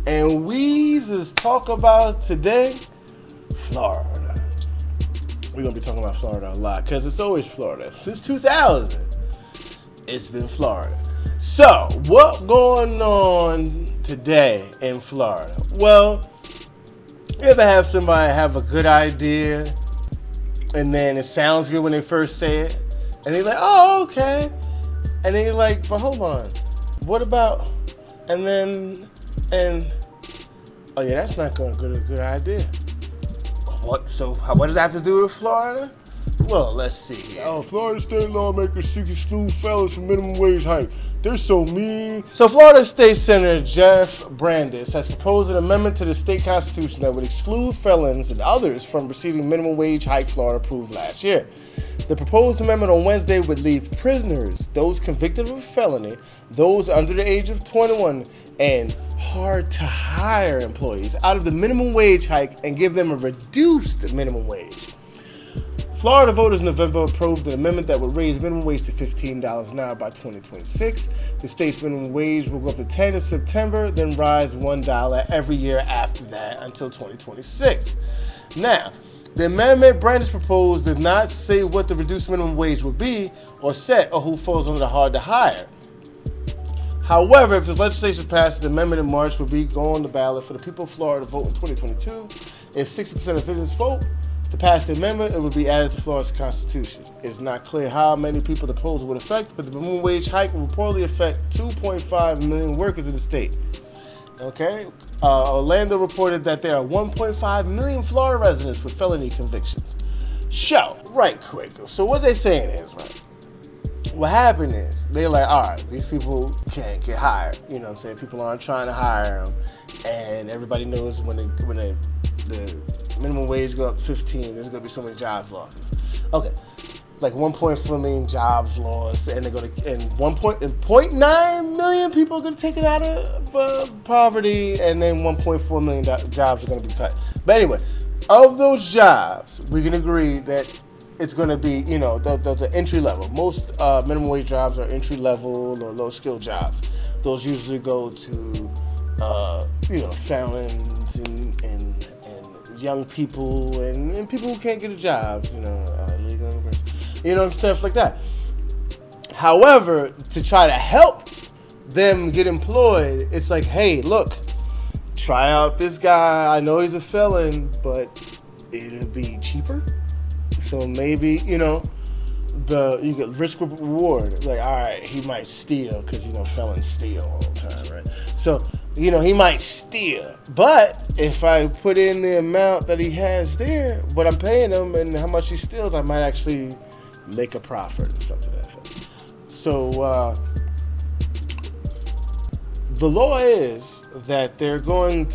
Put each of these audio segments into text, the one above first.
And we's is talk about today Florida. We're gonna be talking about Florida a lot because it's always Florida. Since 2000, it's been Florida. So, what going on today in Florida? Well, you ever have somebody have a good idea and then it sounds good when they first say it, and they're like, oh, okay. And then you're like, but hold on, what about, and oh yeah, that's not a good idea. What does that have to do with Florida? Well, let's see here. Oh, Florida state lawmakers seek to exclude felons from minimum wage hike. They're so mean. So Florida State Senator Jeff Brandes has proposed an amendment to the state constitution that would exclude felons and others from receiving minimum wage hike Florida approved last year. The proposed amendment on Wednesday would leave prisoners, those convicted of a felony, those under the age of 21, and hard-to-hire employees out of the minimum wage hike and give them a reduced minimum wage. Florida voters in November approved an amendment that would raise minimum wage to $15 an hour by 2026. The state's minimum wage will go up to $10 in September, then rise $1 every year after that until 2026. Now, the amendment Brandes proposed did not say what the reduced minimum wage would be or set or who falls under the hard to hire. However, if this legislation passed, the amendment in March would be go on the ballot for the people of Florida to vote in 2022. If 60% of citizens vote to pass the amendment, it would be added to Florida's constitution. It's not clear how many people the proposal would affect, but the minimum wage hike will reportedly affect 2.5 million workers in the state. Okay? Orlando reported that there are 1.5 million Florida residents with felony convictions. Right quick. So what they're saying is, right, what happened is, they're like, all right, these people can't get hired. You know what I'm saying? People aren't trying to hire them. And everybody knows when the minimum wage go up to 15, there's going to be so many jobs lost. Okay. Like 1.4 million jobs lost, and they're going to, and 0.9 million people are going to take it out of poverty, and then 1.4 million jobs are going to be cut. But anyway, of those jobs, we can agree that it's going to be, those are entry level. Most minimum wage jobs are entry level or low skill jobs. Those usually go to, felons and young people and people who can't get a job, illegal immigrants, stuff like that. However, to try to help them get employed, it's like, hey, look, try out this guy. I know he's a felon, but it'll be cheaper. So maybe, you get risk reward. Like, all right, he might steal because, felons steal all the time, right? So, he might steal. But if I put in the amount that he has there, what I'm paying him and how much he steals, I might actually make a profit or something like that. So, the law is that they're trying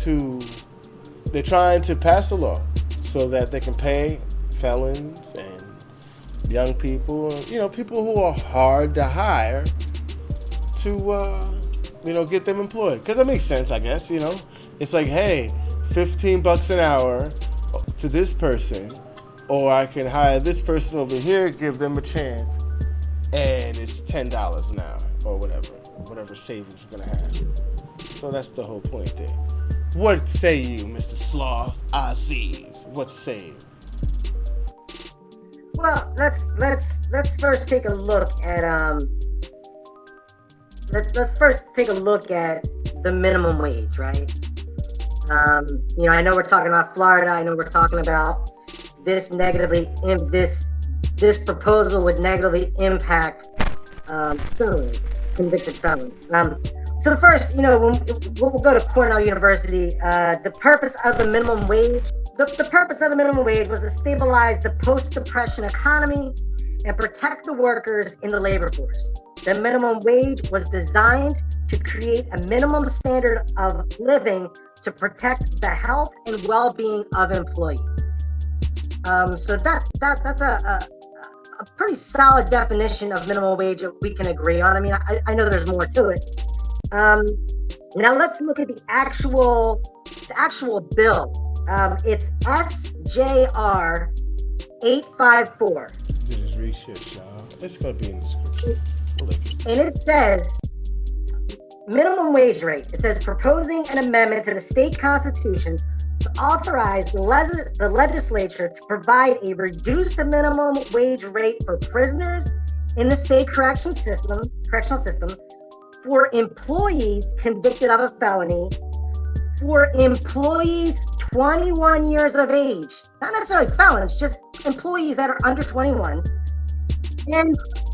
to pass a law so that they can pay felons and young people, people who are hard to hire to, get them employed. Because that makes sense, I guess, It's like, hey, $15 an hour to this person, or I can hire this person over here, give them a chance, and it's $10 an hour, or whatever savings you're going to have. So that's the whole point there. What say you, Mr. Sloth, Aziz? What say you? Well, let's first take a look at let's first take a look at the minimum wage, right? I know we're talking about Florida. I know we're talking about this proposal would negatively impact felons, convicted felons. So the first, we'll go to Cornell University. The purpose of the minimum wage. The purpose of the minimum wage was to stabilize the post-depression economy and protect the workers in the labor force. The minimum wage was designed to create a minimum standard of living to protect the health and well-being of employees. So that's a pretty solid definition of minimum wage that we can agree on. I mean, I know there's more to it. Now let's look at the actual bill. It's SJR 854. Just research, y'all. It's gonna be in the description. And it says minimum wage rate. It says proposing an amendment to the state constitution to authorize the legislature to provide a reduced minimum wage rate for prisoners in the state correctional system, for employees convicted of a felony, for employees 21 years of age, not necessarily felons, just employees that are under 21,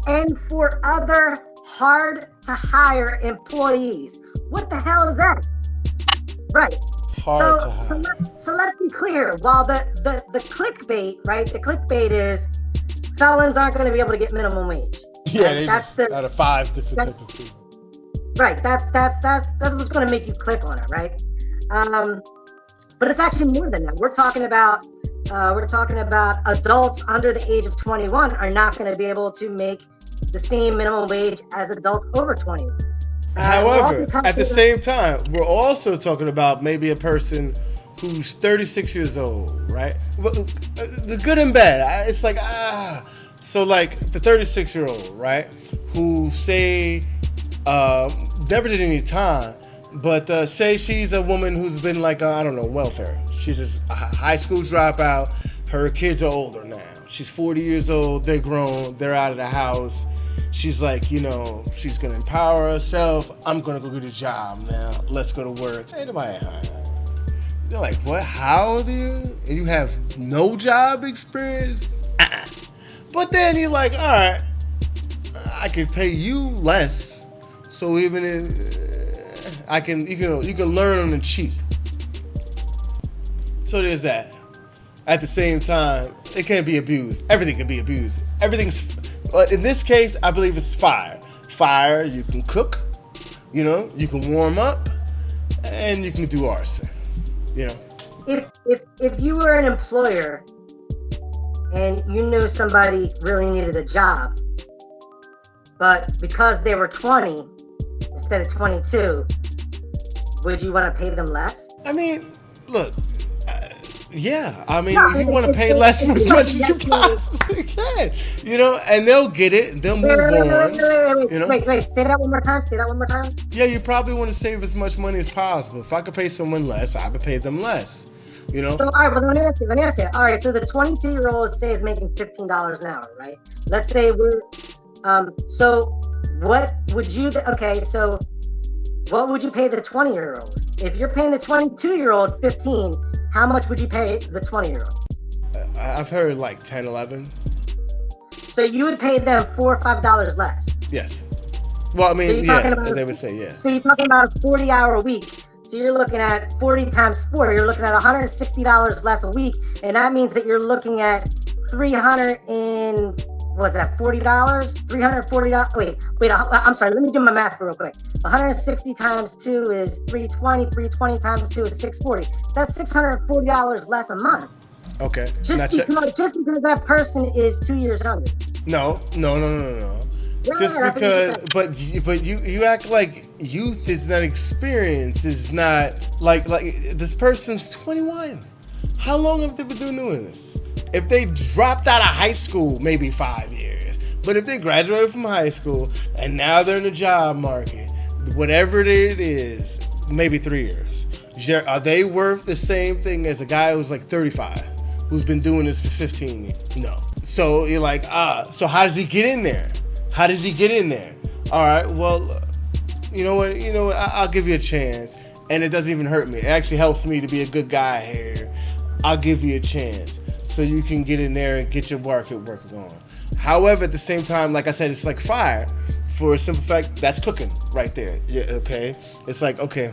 and for other hard to hire employees. What the hell is that? Right. So let's be clear. While the clickbait, right? The clickbait is felons aren't going to be able to get minimum wage. Yeah, that's out of 5 different types of people. Right. That's what's going to make you click on it, right? But it's actually more than that. We're talking about adults under the age of 21 are not going to be able to make the same minimum wage as adults over 21. However, at the same time, we're also talking about maybe a person who's 36 years old, right? The good and bad. It's like, so like the 36-year-old, right? Who say never did any time, but say she's a woman who's been like, welfare. She's a high school dropout. Her kids are older now. She's 40 years old. They're grown. They're out of the house. She's like, she's going to empower herself. I'm going to go get a job now. Let's go to work. Ain't nobody hiring. They're like, what? How old are you? And you have no job experience? But then you're like, all right, I can pay you less. So even if you can learn on the cheap. So there's that. At the same time, it can't be abused. Everything can be abused. In this case, I believe it's fire. Fire, you can cook, you can warm up, and you can do arson, If you were an employer and you knew somebody really needed a job, but because they were 20 instead of 22, would you want to pay them less? I mean, look. Yeah, I mean, you want to pay less for as much as you possibly can, and they'll get it. They'll move on. Wait, say that one more time. Yeah, you probably want to save as much money as possible. If I could pay someone less, I would pay them less, So, all right, well, let me ask you. All right, so the 22-year-old, say, is making $15 an hour, right? Let's say so what would you, so what would you pay the 20-year-old? If you're paying the 22-year-old 15, how much would you pay the 20-year-old? I've heard like 10, 11. So you would pay them $4 or $5 less? Yes. Well, I mean, they would say yes. So you're talking about a 40-hour week. So you're looking at 40 times 4. You're looking at $160 less a week. And that means that you're looking at $340? Wait, I'm sorry. Let me do my math real quick. 160 times 2 is 320. 320 times 2 is 640. That's $640 less a month. Okay. Just because that person is 2 years younger. No. Yeah, just because, but you act like youth is not experience, is not like this person's 21. How long have they been doing this? If they dropped out of high school, maybe 5 years. But if they graduated from high school and now they're in the job market, whatever it is, maybe 3 years. Are they worth the same thing as a guy who's like 35, who's been doing this for 15 years? No. So you're like, so how does he get in there? All right, well, you know what? I'll give you a chance. And it doesn't even hurt me. It actually helps me to be a good guy here. I'll give you a chance so you can get in there and get your work going. However, at the same time, like I said, it's like fire for a simple fact that's cooking right there. Yeah, okay. It's like, okay,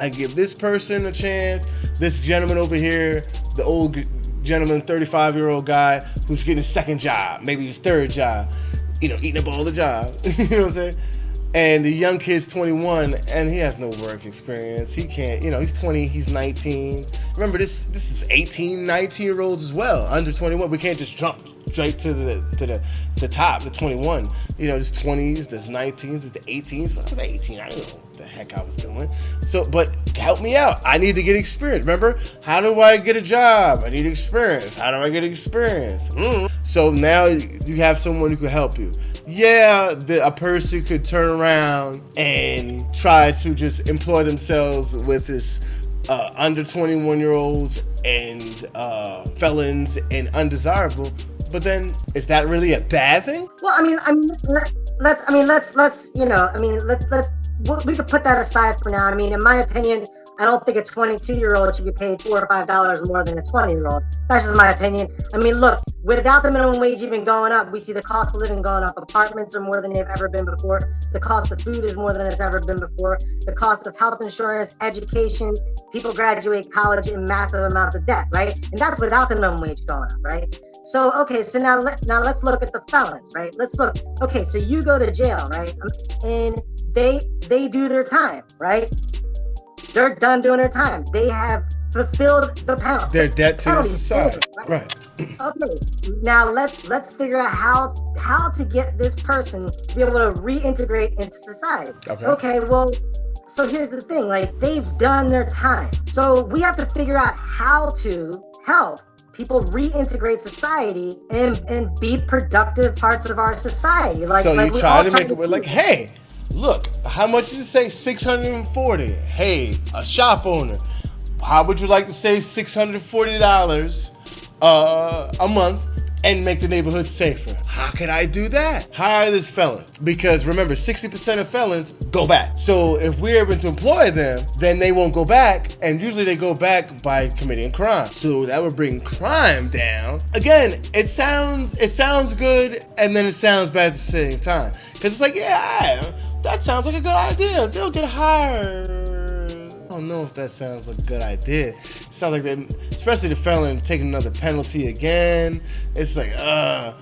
I give this person a chance. This gentleman over here, the old gentleman, 35-year-old guy who's getting a second job, maybe his third job, eating up all the job. You know what I'm saying? And the young kid's 21 and he has no work experience. He can't, he's 20, he's 19. Remember, this is 18, 19-year-olds as well, under 21. We can't just jump straight to the top, the 21. There's 20s, there's 19s, there's the 18s. When I was 18, I didn't know what the heck I was doing. So, but help me out. I need to get experience. Remember, how do I get a job? I need experience. How do I get experience? So now you have someone who can help you. a person could turn around and try to just employ themselves with this under 21-year-olds and felons and undesirable. But then, is that really a bad thing? Well, let's we could put that aside for now. I mean, in my opinion, I don't think a 22-year-old should be paid $4 or $5 more than a 20-year-old. That's just my opinion. I mean, look, without the minimum wage even going up, we see the cost of living going up. Apartments are more than they've ever been before. The cost of food is more than it's ever been before. The cost of health insurance, education, people graduate college in massive amounts of debt, right? And that's without the minimum wage going up, right? So, okay, so now let's look at the felons, right? Let's look. Okay, so you go to jail, right? And they do their time, right? They're done doing their time. They have fulfilled the penalty. Their debt to the society, right? Okay. Now let's figure out how to get this person to be able to reintegrate into society. Okay. Well, so here's the thing. Like, they've done their time, so we have to figure out how to help people reintegrate society and be productive parts of our society. So you try to make it like, hey, look, how much did you say? $640. Hey, a shop owner, how would you like to save $640 a month and make the neighborhood safer? How can I do that? Hire this felon. Because remember, 60% of felons go back. So if we're able to employ them, then they won't go back. And usually they go back by committing crime. So that would bring crime down. Again, it sounds good, and then it sounds bad at the same time. Because it's like, yeah, that sounds like a good idea. They'll get hired. I don't know if that sounds like a good idea. It sounds like they, especially the felon taking another penalty again. It's like,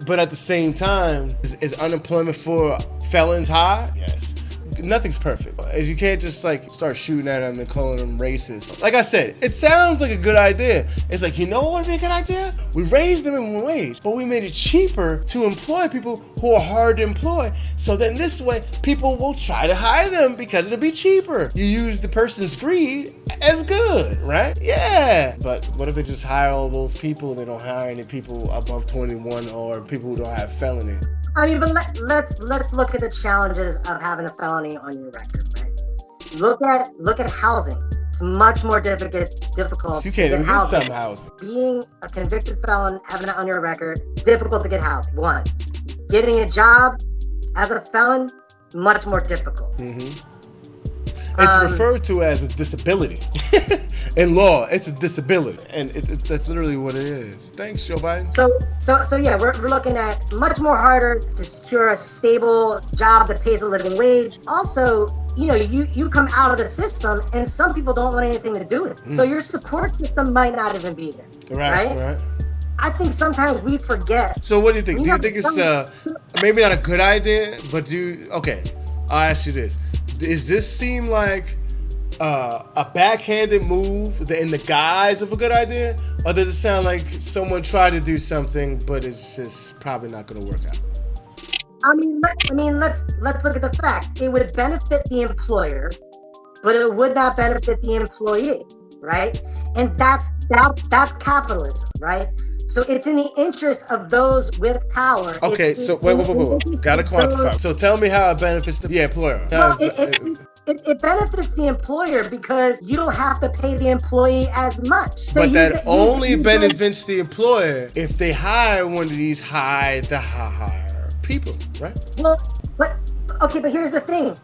But at the same time, is unemployment for felons high? Yes. Nothing's perfect. You can't just like start shooting at them and calling them racist. Like I said, it sounds like a good idea. It's like, you know what would be a good idea? We raised the minimum wage, but we made it cheaper to employ people who are hard to employ. So then this way, people will try to hire them because it'll be cheaper. You use the person's greed as good, right? Yeah. But what if they just hire all those people and they don't hire any people above 21 or people who don't have felony? I mean, but let's look at the challenges of having a felony on your record, right? Look at housing. It's much more difficult. So you can't even get some housing. Being a convicted felon, having it on your record, difficult to get housing. One, getting a job as a felon, much more difficult. Mm-hmm. It's referred to as a disability. In law, it's a disability. And that's literally what it is. Thanks, Joe Biden. So yeah, we're looking at much more harder to secure a stable job that pays a living wage. Also, you come out of the system and some people don't want anything to do with it. So your support system might not even be there. Right. I think sometimes we forget. So what do you think? Do you think it's maybe not a good idea, but okay, I'll ask you this. Does this seem like a backhanded move in the guise of a good idea? Or does it sound like someone tried to do something, but it's just probably not going to work out? Let's look at the facts. It would benefit the employer, but it would not benefit the employee, right? And that's capitalism, right? So it's in the interest of those with power. Okay, so wait. Gotta quantify. So tell me how it benefits the employer. Well, it benefits the employer because you don't have to pay the employee as much. So but that only benefits the employer if they hire one of these high people, right? Well, but here's the thing.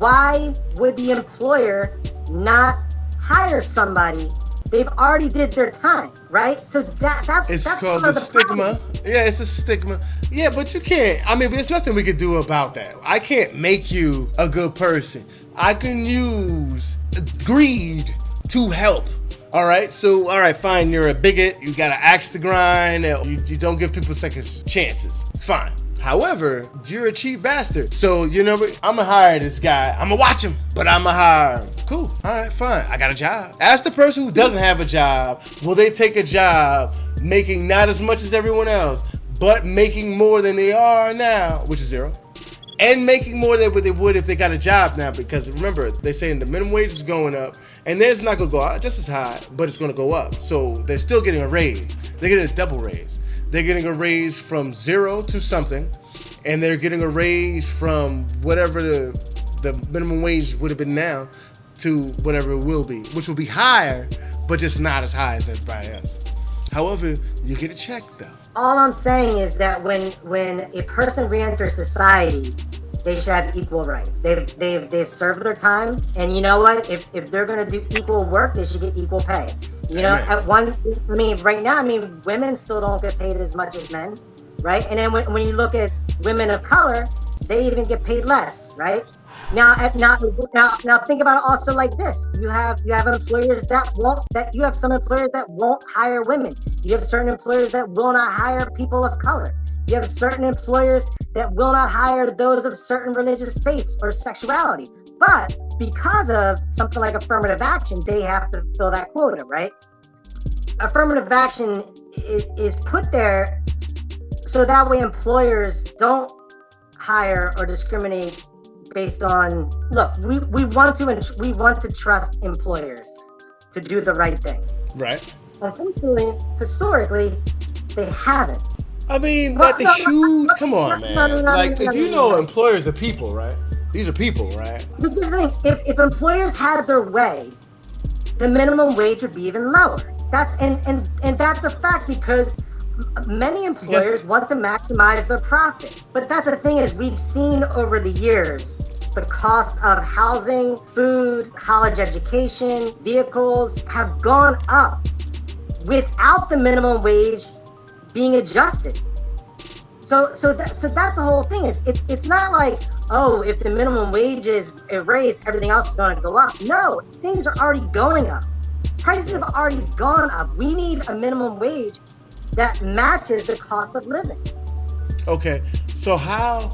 Why would the employer not hire somebody? They've already did their time, right? So that's called the stigma. Problem. Yeah, it's a stigma. Yeah, but you can't. There's nothing we can do about that. I can't make you a good person. I can use greed to help. All right, fine. You're a bigot. You got an axe to grind. You don't give people second chances. Fine. However, you're a cheap bastard. So, I'm going to hire this guy. I'm going to watch him, but I'm going to hire him. Cool. All right, fine. I got a job. Ask the person who doesn't have a job, will they take a job making not as much as everyone else, but making more than they are now, which is zero, and making more than what they would if they got a job now? Because remember, they're saying the minimum wage is going up, and theirs not going to go out just as high, but it's going to go up. So they're still getting a raise. They're getting a double raise. They're getting a raise from zero to something, and they're getting a raise from whatever the minimum wage would have been now to whatever it will be, which will be higher, but just not as high as everybody else. However, you get a check though. All I'm saying is that when a person re-enters society, they should have equal rights. They've served their time, and you know what? If they're gonna do equal work, they should get equal pay. You know, right now, women still don't get paid as much as men, right? And then when you look at women of color, they even get paid less, right? Now think about it also like this. You have employers you have some employers that won't hire women. You have certain employers that will not hire people of color. You have certain employers that will not hire those of certain religious faiths or sexuality. But because of something like affirmative action, they have to fill that quota, right? Affirmative action is put there so that way employers don't hire or discriminate based on, look, we want to trust employers to do the right thing. Right. Unfortunately, historically, they haven't. I mean, huge. Come on, man. If you know employers are people, right? These are people, right? This is the thing. If employers had their way, the minimum wage would be even lower. That's a fact because many employers want to maximize their profit. But that's the thing is we've seen over the years the cost of housing, food, college education, vehicles have gone up without the minimum wage being adjusted. So that's the whole thing. It's not like, oh, if the minimum wage is raised, everything else is going to go up. No, things are already going up. Prices have already gone up. We need a minimum wage that matches the cost of living. Okay, so how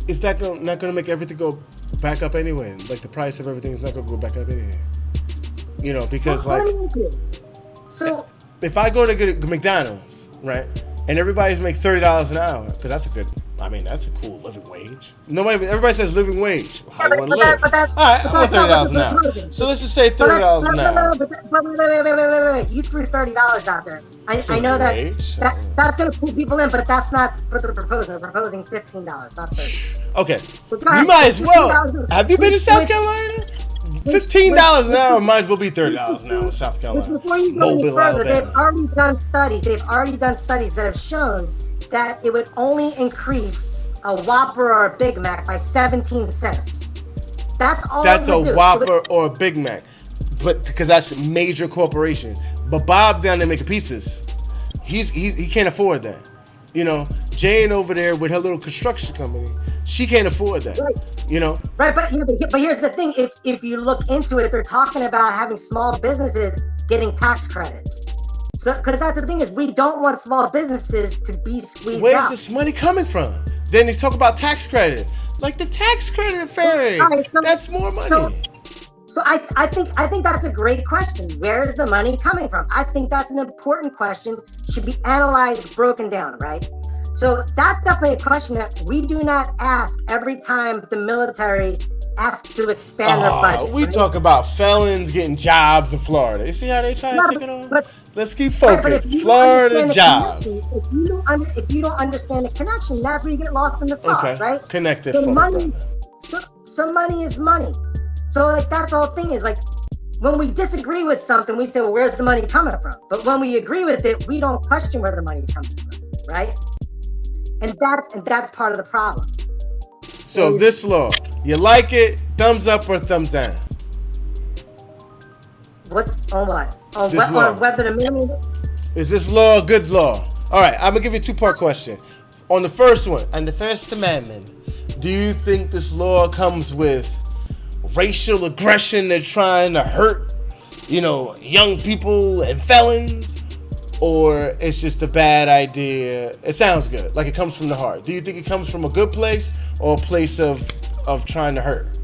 is that not going to make everything go back up anyway? Like the price of everything is not going to go back up anyway. You know, because so if I go to get McDonald's, right? And everybody's make $30 an hour, because that's a cool living wage. Everybody says living wage. How you want to live? All right, I want $30 an hour. So let's just say $30 an hour. Wait. You threw $30 out there. I know that's going to pull people in, but that's not what they're proposing. They're proposing $15, not $30. Okay. You might as well. Have you been to South Carolina? $15 an hour might as well be $30 an hour in South Carolina. Before you go any further, they've already done studies that have shown that it would only increase a Whopper or a Big Mac by 17 cents. That's all. That's a Whopper or a Big Mac, but because that's a major corporation. But Bob down there making pizzas, he can't afford that. You know, Jane over there with her little construction company, she can't afford that. Right. You know. Right, but here's the thing: if you look into it, they're talking about having small businesses getting tax credits. So, because that's the thing is, we don't want small businesses to be squeezed out. Where's this money coming from? Then they talk about tax credit, like the tax credit fairy. Right, that's more money. So I think that's a great question. Where is the money coming from? I think that's an important question. Should be analyzed, broken down, right? So that's definitely a question that we do not ask every time the military asks to expand their budget. We talk about felons getting jobs in Florida. You see how they try to take it on? Let's keep focused. Florida jobs. If you don't understand the connection, that's where you get lost in the sauce, right? Connect it. So money is money. So like that's the whole thing is like when we disagree with something, we say, well, where's the money coming from? But when we agree with it, we don't question where the money's coming from, right? And that's part of the problem. So this law, you like it? Thumbs up or thumbs down? What's on what? On whether the minimum. Is this law a good law? All right, I'm gonna give you a two-part question. On the first one, on the First Amendment, do you think this law comes with racial aggression? They're trying to hurt, young people and felons, or it's just a bad idea? It sounds good, like it comes from the heart. Do you think it comes from a good place or a place of trying to hurt?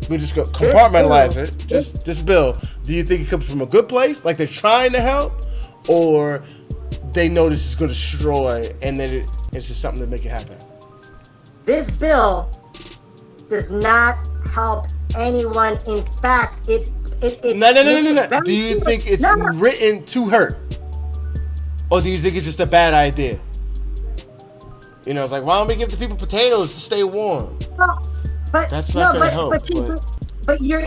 We just go compartmentalize it. This bill. Do you think it comes from a good place, like they're trying to help, or they know this is going to destroy, and then it's just something to make it happen? This bill does not help anyone. In fact, it No. Do you think it's written to hurt, Or do you think it's just a bad idea? You know, it's like, why don't we give the people potatoes to stay warm? Well, but that's not gonna help. But you're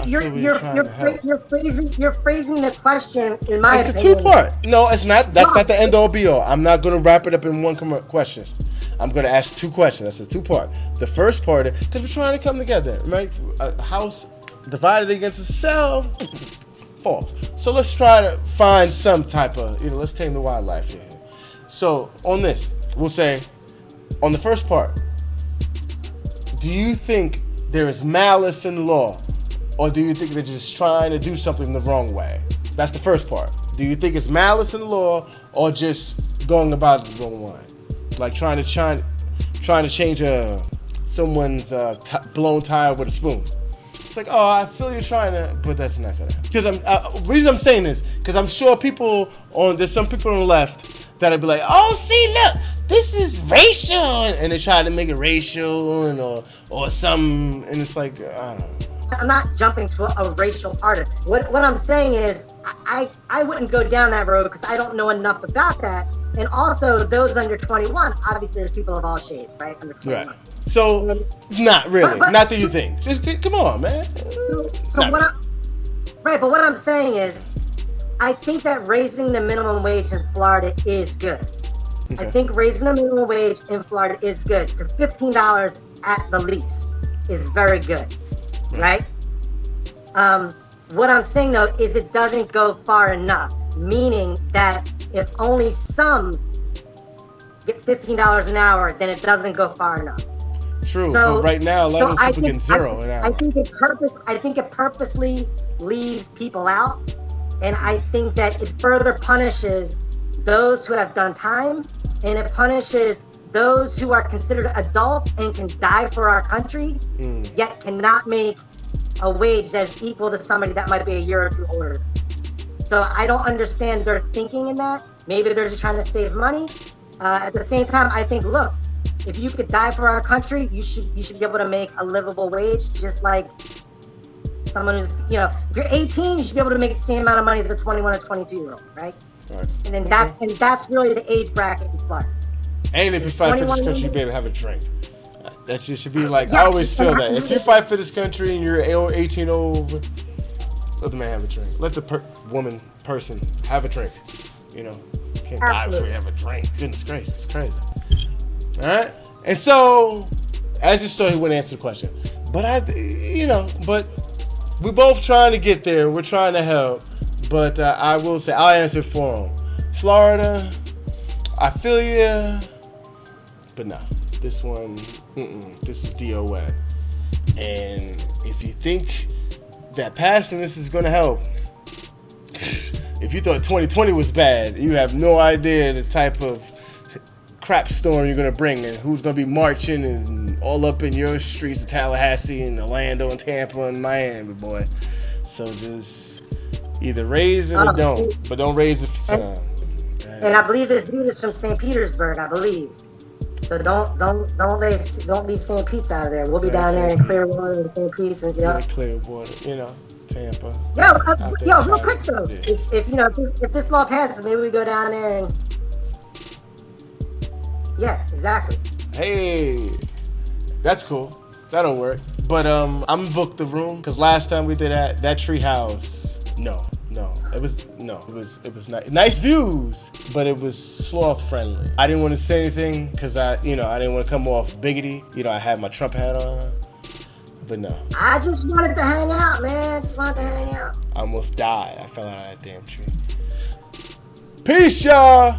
phrasing the question in my opinion. It's a two-part. No, it's not. That's not the end all be all. I'm not gonna wrap it up in one question. I'm gonna ask two questions. That's a two-part. The first part, because we're trying to come together, right? A house divided against itself falls. So let's try to find some type of, let's tame the wildlife here. So on this, we'll say, on the first part, do you think there is malice in law, or do you think they're just trying to do something the wrong way? That's the first part. Do you think it's malice in law, or just going about it the wrong way? Like trying to change someone's blown tire with a spoon. It's like, oh, I feel you're trying to, but that's not gonna happen. Because the reason I'm saying this, because I'm sure there's some people on the left that'll be like, oh, see, look, this is racial, and they try to make it racial or something, and it's like, I don't know. I'm not jumping to a racial part of it. What I'm saying is, I wouldn't go down that road because I don't know enough about that. And also, those under 21, obviously there's people of all shades, right? Under 21. Right. So, not really. Not that you think. Just come on, man. But what I'm saying is, I think that raising the minimum wage in Florida is good. Okay. I think raising the minimum wage in Florida is good. To $15 at the least is very good, right? What I'm saying though is it doesn't go far enough, meaning that if only some get $15 an hour, then it doesn't go far enough. True, but right now a lot of people get $0 an hour. I think it purposely leaves people out, and I think that it further punishes those who have done time, and it punishes those who are considered adults and can die for our country, yet cannot make a wage that is equal to somebody that might be a year or two older. So I don't understand their thinking in that. Maybe they're just trying to save money. At the same time, I think, look, if you could die for our country, you should be able to make a livable wage, just like someone who's, if you're 18, you should be able to make the same amount of money as a 21 or 22-year-old, right? And then that's really the age bracket in Florida. And if you fight for this country, you be able to have a drink. That just should be like, I always feel that. If you fight for this country and you're 18 over, let the man have a drink. Let the person have a drink. Can't die before you have a drink. Goodness gracious, it's crazy. All right? And so, as you saw, he wouldn't answer the question. But but we're both trying to get there. We're trying to help. But I will say, I'll answer for him. Florida, I feel you. But no, this one, this was DOA. And if you think that passing this is going to help, if you thought 2020 was bad, you have no idea the type of crap storm you're going to bring and who's going to be marching and all up in your streets of Tallahassee and Orlando and Tampa and Miami, boy. So just either raise it or don't, but don't raise it for some. And I believe this dude is from St. Petersburg, I believe. So don't leave St. Pete's out of there. We'll be down there in Clearwater and St. Pete's and Clearwater, Tampa. Real quick though, if this law passes, maybe we go down there and exactly. Hey, that's cool. That'll work. But I'm booked the room because last time we did that tree house. It was nice views, but it was sloth friendly. I didn't want to say anything because I didn't want to come off biggity. I had my Trump hat on, but no. I just wanted to hang out, man. I almost died. I fell out of that damn tree. Peace, y'all.